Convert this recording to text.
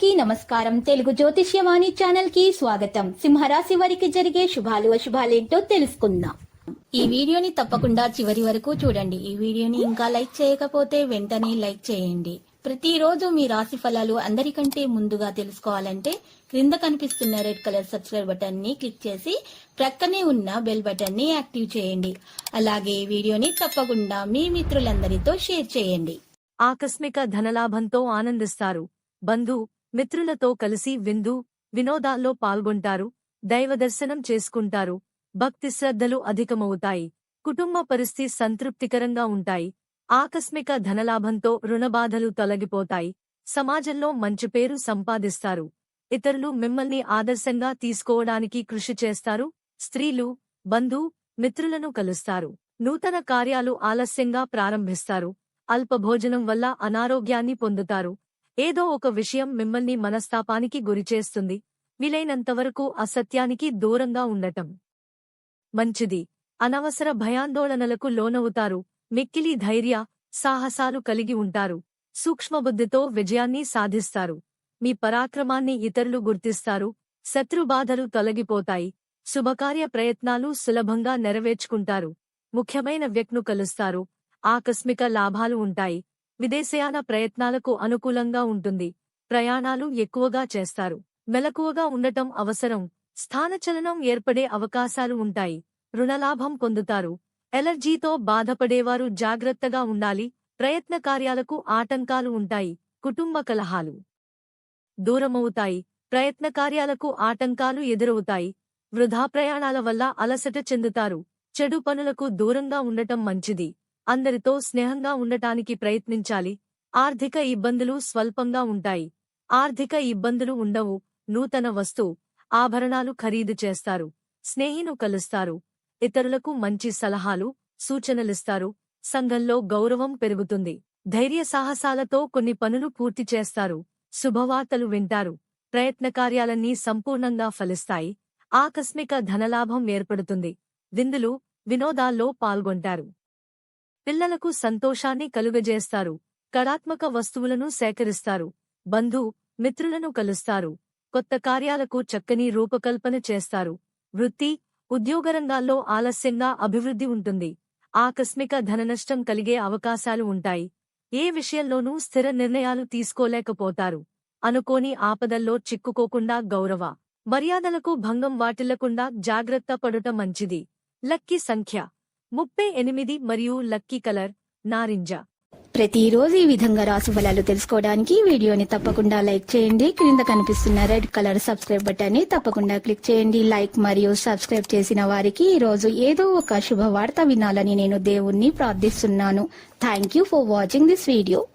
అందరికీ నమస్కారం. తెలుగు జ్యోతిష్యవాణి ఛానల్ కి స్వాగతం. సింహరాశి వారికి జరిగే శుభాలు అశుభాలేంటో తెలుసుకుందాం. ఈ వీడియోని తప్పకుండా చివరి వరకు చూడండి. ఈ వీడియోని ఇంకా లైక్ చేయకపోతే వెంటనే లైక్ చేయండి. ప్రతిరోజు మీ రాశి ఫలాలు అందరికంటే ముందుగా తెలుసుకోవాలంటే క్రింద కనిపిస్తున్న రెడ్ కలర్ సబ్స్క్రైబ్ బటన్ ని క్లిక్ చేసి ప్రక్కనే ఉన్న బెల్ బటన్ ని యాక్టివ్ చేయండి. అలాగే ఈ వీడియోని తప్పకుండా మీ మిత్రులందరితో షేర్ చేయండి. ఆకస్మిక ధనలాభంతో ఆనందిస్తారు. బంధు మిత్రులతో కలిసి విందు వినోదాల్లో పాల్గొంటారు. దైవదర్శనం చేసుకుంటారు. భక్తి శ్రద్ధలు అధికమవుతాయి. కుటుంబ పరిస్థితి సంతృప్తికరంగా ఉంటాయి. ఆకస్మిక ధనలాభంతో రుణబాధలు తొలగిపోతాయి. సమాజంలో మంచి పేరు సంపాదిస్తారు. ఇతరులు మిమ్మల్ని ఆదర్శంగా తీసుకోవడానికి కృషి చేస్తారు. స్త్రీలు బంధు మిత్రులను కలుస్తారు. నూతన కార్యాలు ఆలస్యంగా ప్రారంభిస్తారు. అల్పభోజనం వల్ల అనారోగ్యాన్ని పొందుతారు. ఏదో ఒక విషయం మిమ్మల్ని మనస్తాపానికి గురిచేస్తుంది. వీలైనంతవరకు అసత్యానికి దూరంగా ఉండటం మంచిది. అనవసర భయాందోళనలకు లోనవుతారు. మిక్కిలి ధైర్య సాహసాలు కలిగి ఉంటారు. సూక్ష్మబుద్ధితో విజయాన్ని సాధిస్తారు. మీ పరాక్రమాన్ని ఇతరులు గుర్తిస్తారు. శత్రుబాధలు తొలగిపోతాయి. శుభకార్య ప్రయత్నాలు సులభంగా నెరవేర్చుకుంటారు. ముఖ్యమైన వ్యక్తిను కలుస్తారు. ఆకస్మిక లాభాలు ఉంటాయి. విదేశయాన ప్రయత్నాలకు అనుకూలంగా ఉంటుంది. ప్రయాణాలు ఎక్కువగా చేస్తారు. మెలకువగా ఉండటం అవసరం. స్థానచలనం ఏర్పడే అవకాశాలు ఉంటాయి. రుణలాభం పొందుతారు. ఎలర్జీతో బాధపడేవారు జాగ్రత్తగా ఉండాలి. ప్రయత్న కార్యాలకు ఆటంకాలు ఉంటాయి. కుటుంబ కలహాలు దూరమవుతాయి. ప్రయత్న కార్యాలకు ఆటంకాలు ఎదురవుతాయి. వృధా ప్రయాణాల వల్ల అలసట చెందుతారు. చెడు పనులకు దూరంగా ఉండటం మంచిది. అందరితో స్నేహంగా ఉండటానికి ప్రయత్నించాలి. ఆర్థిక ఇబ్బందులు స్వల్పంగా ఉంటాయి. ఆర్థిక ఇబ్బందులు ఉండవు. నూతన ఆభరణాలు ఖరీదు చేస్తారు. స్నేహిను కలుస్తారు. ఇతరులకు మంచి సలహాలు సూచనలిస్తారు. సంఘంలో గౌరవం పెరుగుతుంది. ధైర్య సాహసాలతో కొన్ని పనులు పూర్తి చేస్తారు. శుభవార్తలు వింటారు. ప్రయత్న కార్యాలన్నీ సంపూర్ణంగా ఫలిస్తాయి. ఆకస్మిక ధనలాభం ఏర్పడుతుంది. విందులు వినోదాల్లో పాల్గొంటారు. పిల్లలకు సంతోషాన్ని కలుగజేస్తారు. కళాత్మక వస్తువులను సేకరిస్తారు. బంధు మిత్రులను కలుస్తారు. కొత్త కార్యాలకు చక్కని రూపకల్పన చేస్తారు. వృత్తి ఉద్యోగరంగాల్లో ఆలస్యంగా అభివృద్ధి ఉంటుంది. ఆకస్మిక ధననష్టం కలిగే అవకాశాలు ఉంటాయి. ఏ విషయంలోనూ స్థిర నిర్ణయాలు తీసుకోలేకపోతారు. అనుకోని ఆపదల్లో చిక్కుకోకుండా గౌరవ మర్యాదలకు భంగం వాటిల్లకుండా జాగ్రత్త పడుట మంచిది. లక్కీ సంఖ్య 38 మరియు లక్కీ కలర్ నారింజ. ప్రతిరోజు ఈ విధంగా రాశి ఫలాలు తెలుసుకోవడానికి వీడియోని తప్పకుండా లైక్ చేయండి. క్రింద కనిపిస్తున్న రెడ్ కలర్ సబ్స్క్రైబ్ బటన్ ని తప్పకుండా క్లిక్ చేయండి. లైక్ మరియు సబ్స్క్రైబ్ చేసిన వారికి ఈ రోజు ఏదో ఒక శుభవార్త వినాలని నేను దేవుణ్ణి ప్రార్థిస్తున్నాను. Thank you for watching this video.